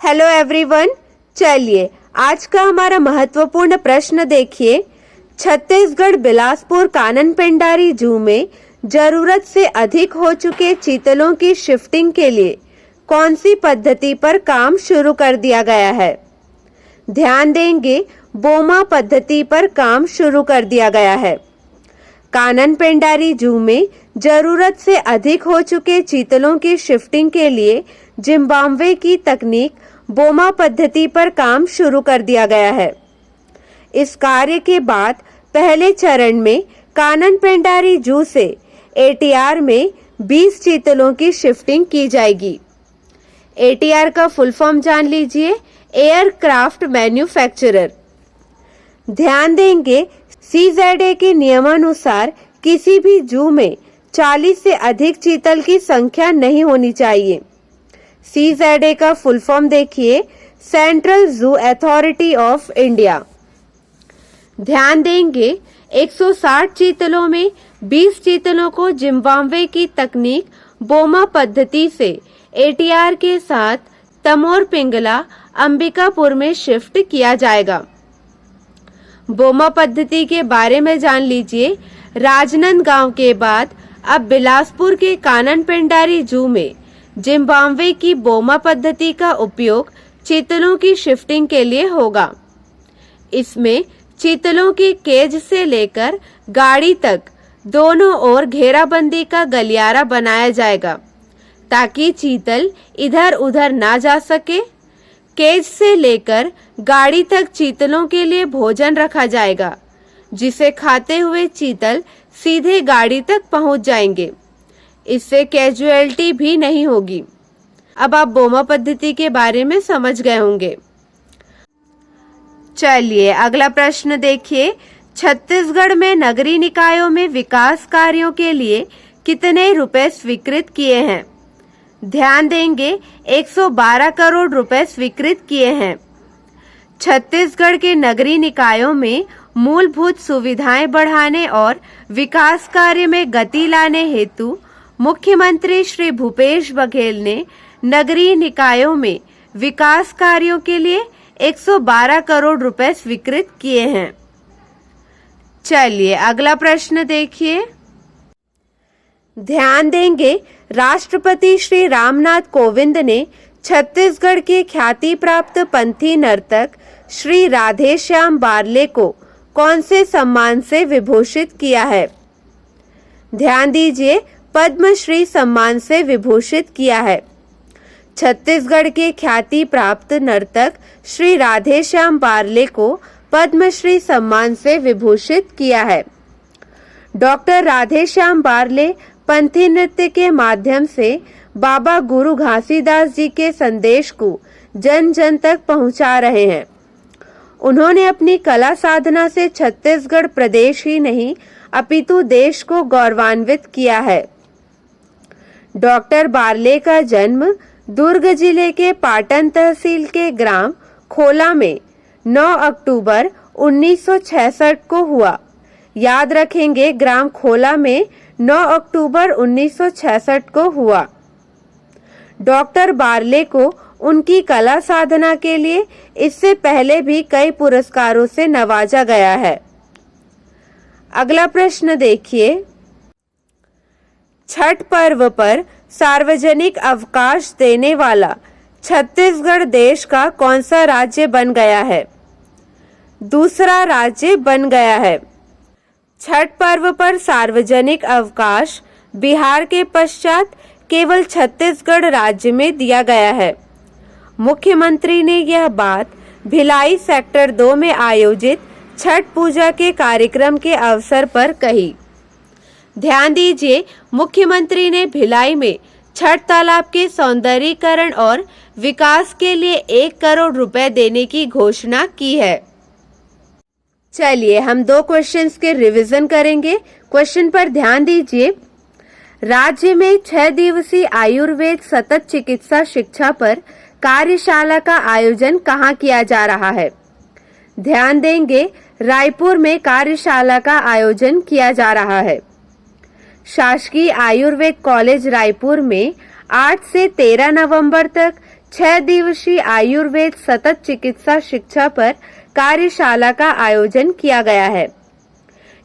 Hello everyone. चलिए आज का हमारा महत्वपूर्ण प्रश्न देखिए। छत्तीसगढ़ बिलासपुर कानन पेंडारी जू में जरूरत से अधिक हो चुके चीतलों की शिफ्टिंग के लिए कौन सी पद्धति पर काम शुरू कर दिया गया है? ध्यान देंगे, बोमा पद्धति पर काम शुरू कर दिया गया है। कानन पेंडारी जू में जरूरत से अधिक हो चुके चीतलों की शिफ्टिंग के लिए जिम्बाब्वे की तकनीक बोमा पद्धति पर काम शुरू कर दिया गया है। इस कार्य के बाद पहले चरण में कानन पेंडारी जू से एटीआर में 20 चीतलों की शिफ्टिंग की जाएगी। एटीआर का फुल फॉर्म जान लीजिए, एयरक्राफ्ट मैन्युफैक्चरर। ध्यान देंगे, सीजेडए के नियमानुसार किसी भी जू में 40 से अधिक चीतल की संख्या नहीं होनी चाहिए। सीजेडए का फुल फॉर्म देखिए, central zoo authority of India. ध्यान देंगे, 160 चीतलों में 20 चीतलों को जिम्बाब्वे की तकनीक बोमा पद्धति से एटीआर के साथ तमोर पिंगला अंबिकापुर में शिफ्ट किया जाएगा। बोमा पद्धति के बारे में जान लीजिए। राजनांदगांव के बाद अब बिलासपुर के कानन पेंडारी जू में जिम्बाब्वे की बोमा पद्धति का उपयोग चीतलों की शिफ्टिंग के लिए होगा। इसमें चीतलों की केज से लेकर गाड़ी तक दोनों ओर घेराबंदी का गलियारा बनाया जाएगा ताकि चीतल इधर उधर ना जा सके। केज से लेकर गाड़ी तक चीतलों के लिए भोजन रखा जाएगा, जिसे खाते हुए चीतल सीधे गाड़ी तक पहुंच जाएंगे। इससे कैजुअलिटी भी नहीं होगी। अब आप बोमा पद्धति के बारे में समझ गए होंगे। चलिए अगला प्रश्न देखिए। छत्तीसगढ़ में नगरीय निकायों में विकास कार्यों के लिए कितने रुपए स्वीकृत किए हैं? ध्यान देंगे, 112 करोड़ रुपए स्वीकृत किए हैं। छत्तीसगढ़ के नगरीय निकायों में मूलभूत सुविधाएं बढ़ाने और विकास कार्य में गति लाने हेतु मुख्यमंत्री श्री भूपेश बघेल ने नगरीय निकायों में विकास कार्यों के लिए 112 करोड़ रुपए स्वीकृत किए हैं। चलिए अगला प्रश्न देखिए। ध्यान देंगे, राष्ट्रपति श्री रामनाथ कोविंद ने छत्तीसगढ़ के ख्याति प्राप्त पंथी नर्तक श्री राधेश्याम बारले को कौन से सम्मान से विभूषित किया है? ध्यान दीजिए, पद्मश्री सम्मान से विभूषित किया है। छत्तीसगढ़ के ख्याति प्राप्त नर्तक श्री राधेश्याम बारले को पद्मश्री सम्मान से विभूषित किया है। डॉक्टर राधेश्याम बारले पंथी नृत्य के माध्यम से बाबा गुरु घासीदास जी के संदेश को जन जन तक पहुंचा रहे हैं। उन्होंने अपनी कला साधना से छत्तीसगढ़ प्रदेश ही नहीं अपितु देश को गौरवान्वित किया है। डॉक्टर बारले का जन्म दुर्ग जिले के पाटन तहसील के ग्राम खोला में 9 अक्टूबर 1966 को हुआ। याद रखेंगे, ग्राम खोला में 9 अक्टूबर 1966 को हुआ। डॉक्टर बारले को उनकी कला साधना के लिए इससे पहले भी कई पुरस्कारों से नवाजा गया है। अगला प्रश्न देखिए। छठ पर्व पर सार्वजनिक अवकाश देने वाला छत्तीसगढ़ देश का कौन सा राज्य बन गया है? दूसरा राज्य बन गया है। छठ पर्व पर सार्वजनिक अवकाश बिहार के पश्चात केवल छत्तीसगढ़ राज्य में दिया गया है। मुख्यमंत्री ने यह बात भिलाई सेक्टर 2 में आयोजित छठ पूजा के कार्यक्रम के अवसर पर कही। ध्यान दीजिए, मुख्यमंत्री ने भिलाई में छठ तालाब के सौंदर्यीकरण और विकास के लिए 1 करोड़ रुपए देने की घोषणा की है। चलिए हम 2 क्वेश्चंस के रिवीजन करेंगे। क्वेश्चन पर ध्यान दीजिए। राज्य में 6 दिवसीय आयुर्वेद सतत चिकित्सा शिक्षा पर कार्यशाला का आयोजन कहाँ किया जा रहा है? ध्यान देंगे, रायपुर में कार्यशाला का आयोजन किया जा रहा है। शासकीय आयुर्वेद कॉलेज रायपुर में 8 से 13 नवंबर तक 6 दिवसीय आयुर्वेद सतत चिकित्सा शिक्षा पर कार्यशाला का आयोजन किया गया है।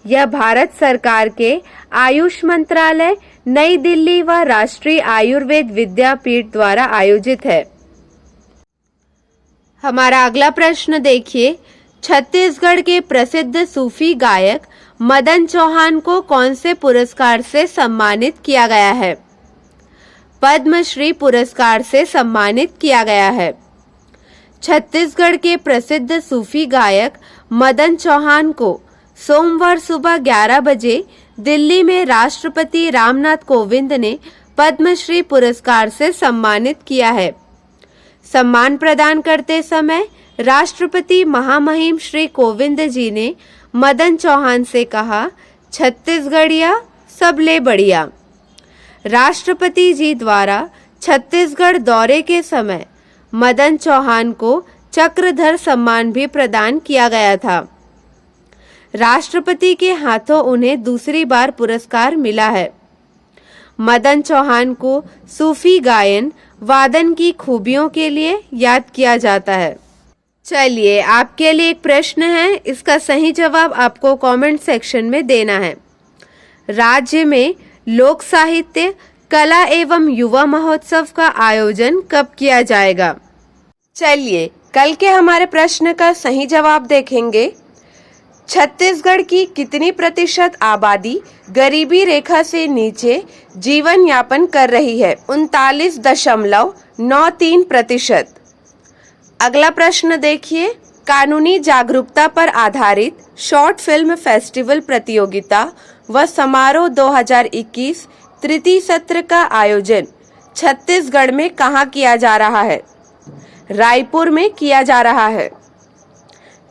यह भारत सरकार के आयुष मंत्रालय, नई दिल्ली व राष्ट्रीय आयुर्वेद विद्यापीठ द्वारा आयोजित है। हमारा अगला प्रश्न देखिए, छत्तीसगढ़ के प्रसिद्ध सूफी गायक मदन चौहान को कौन से पुरस्कार से सम्मानित किया गया है? पद्मश्री पुरस्कार से सम्मानित किया गया है। छत्तीसगढ़ के प्रसिद्ध सूफी गायक मदन चौहान को सोमवार सुबह 11 बजे दिल्ली में राष्ट्रपति रामनाथ कोविंद ने पद्मश्री पुरस्कार से सम्मानित किया है। सम्मान प्रदान करते समय राष्ट्रपति महामहिम श्री कोविंद जी ने मदन चौहान से कहा, छत्तीसगढ़िया सबले बढ़िया। राष्ट्रपति जी द्वारा छत्तीसगढ़ दौरे के समय मदन चौहान को चक्रधर सम्मान भी प्रदान किया गया था। राष्ट्रपति के हाथों उन्हें दूसरी बार पुरस्कार मिला है। मदन चौहान को सूफी गायन वादन की खूबियों के लिए याद किया जाता है। चलिए, आपके लिए एक प्रश्न है, इसका सही जवाब आपको कमेंट सेक्शन में देना है। राज्य में लोक साहित्य, कला एवं युवा महोत्सव का आयोजन कब किया जाएगा? चलिए, कल के हमारे प्रश्न का सही जवाब देखेंगे। छत्तीसगढ़ की कितनी प्रतिशत आबादी गरीबी रेखा से नीचे जीवन यापन कर रही है? 39.93%। अगला प्रश्न देखिए, कानूनी जागरूकता पर आधारित शॉर्ट फिल्म फेस्टिवल प्रतियोगिता व समारोह 2021 तृतीय सत्र का आयोजन छत्तीसगढ़ में कहाँ किया जा रहा है? रायपुर में किया जा रहा है।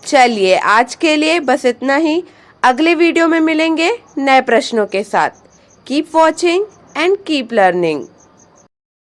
चलिए, आज के लिए बस इतना ही। अगले वीडियो में मिलेंगे नए प्रश्नों के साथ। Keep watching and keep learning.